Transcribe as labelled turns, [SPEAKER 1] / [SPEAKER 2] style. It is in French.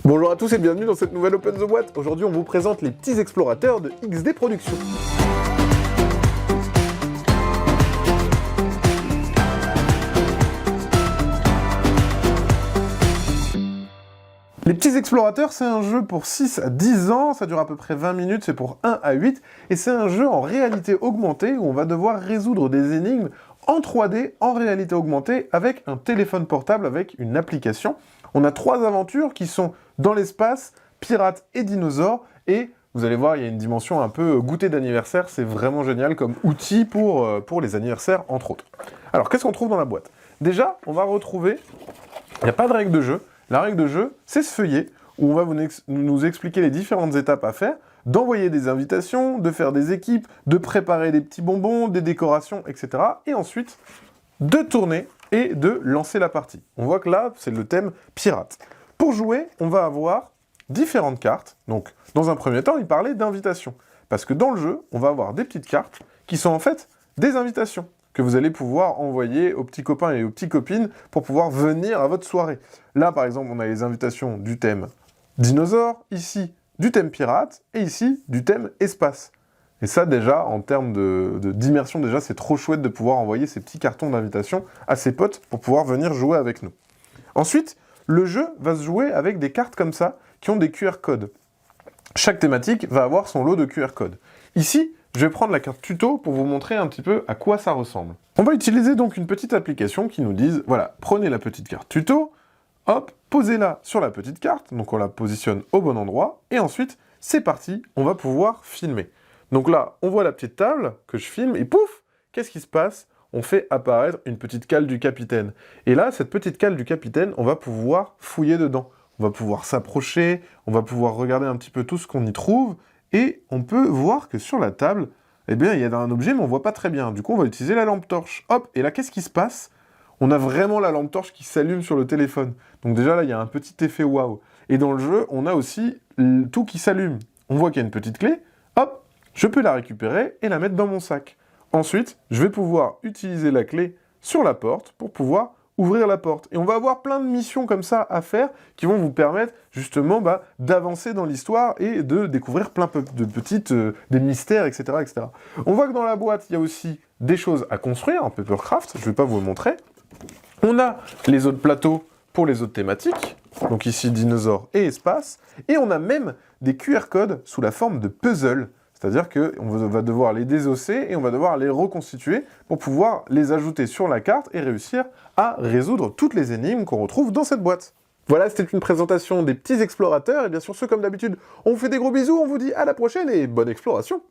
[SPEAKER 1] Bonjour à tous et bienvenue dans cette nouvelle Open the Boîte. Aujourd'hui, on vous présente les petits explorateurs de XD Productions. Les petits explorateurs, c'est un jeu pour 6 à 10 ans, ça dure à peu près 20 minutes, c'est pour 1 à 8, et c'est un jeu en réalité augmentée où on va devoir résoudre des énigmes en 3D, en réalité augmentée, avec un téléphone portable, avec une application. On a 3 aventures qui sont dans l'espace, pirates et dinosaures, et vous allez voir, il y a une dimension un peu goûter d'anniversaire, c'est vraiment génial comme outil pour les anniversaires, entre autres. Alors, qu'est-ce qu'on trouve dans la boîte? Déjà, on va retrouver, il n'y a pas de règle de jeu. La règle de jeu, c'est ce feuillet, où on va nous expliquer les différentes étapes à faire, d'envoyer des invitations, de faire des équipes, de préparer des petits bonbons, des décorations, etc. Et ensuite, de tourner et de lancer la partie. On voit que là, c'est le thème pirate. Pour jouer, on va avoir différentes cartes. Donc, dans un premier temps, il parlait d'invitations. Parce que dans le jeu, on va avoir des petites cartes qui sont en fait des invitations que vous allez pouvoir envoyer aux petits copains et aux petites copines pour pouvoir venir à votre soirée. Là, par exemple, on a les invitations du thème dinosaure, ici, du thème pirate, et ici, du thème espace. Et ça, déjà, en termes d'immersion, déjà, c'est trop chouette de pouvoir envoyer ces petits cartons d'invitation à ses potes pour pouvoir venir jouer avec nous. Ensuite, le jeu va se jouer avec des cartes comme ça, qui ont des QR codes. Chaque thématique va avoir son lot de QR codes. Ici, je vais prendre la carte tuto pour vous montrer un petit peu à quoi ça ressemble. On va utiliser donc une petite application qui nous dise, voilà, prenez la petite carte tuto, hop, posez-la sur la petite carte, donc on la positionne au bon endroit, et ensuite, c'est parti, on va pouvoir filmer. Donc là, on voit la petite table que je filme, et pouf, qu'est-ce qui se passe? On fait apparaître une petite cale du capitaine. Et là, cette petite cale du capitaine, on va pouvoir fouiller dedans. On va pouvoir s'approcher, on va pouvoir regarder un petit peu tout ce qu'on y trouve, et on peut voir que sur la table, eh bien, il y a un objet, mais on voit pas très bien. Du coup, on va utiliser la lampe torche. Hop, et là, qu'est-ce qui se passe? On a vraiment la lampe torche qui s'allume sur le téléphone. Donc déjà, là, il y a un petit effet waouh. Et dans le jeu, on a aussi tout qui s'allume. On voit qu'il y a une petite clé. Hop, je peux la récupérer et la mettre dans mon sac. Ensuite, je vais pouvoir utiliser la clé sur la porte pour pouvoir ouvrir la porte. Et on va avoir plein de missions comme ça à faire qui vont vous permettre justement d'avancer dans l'histoire et de découvrir plein de petites des mystères, etc., etc. On voit que dans la boîte, il y a aussi des choses à construire en Papercraft. Je ne vais pas vous le montrer. On a les autres plateaux pour les autres thématiques. Donc ici, dinosaures et espace. Et on a même des QR codes sous la forme de puzzles. C'est-à-dire qu'on va devoir les désosser et on va devoir les reconstituer pour pouvoir les ajouter sur la carte et réussir à résoudre toutes les énigmes qu'on retrouve dans cette boîte. Voilà, c'était une présentation des petits explorateurs. Et bien sûr, comme d'habitude, on vous fait des gros bisous, on vous dit à la prochaine et bonne exploration!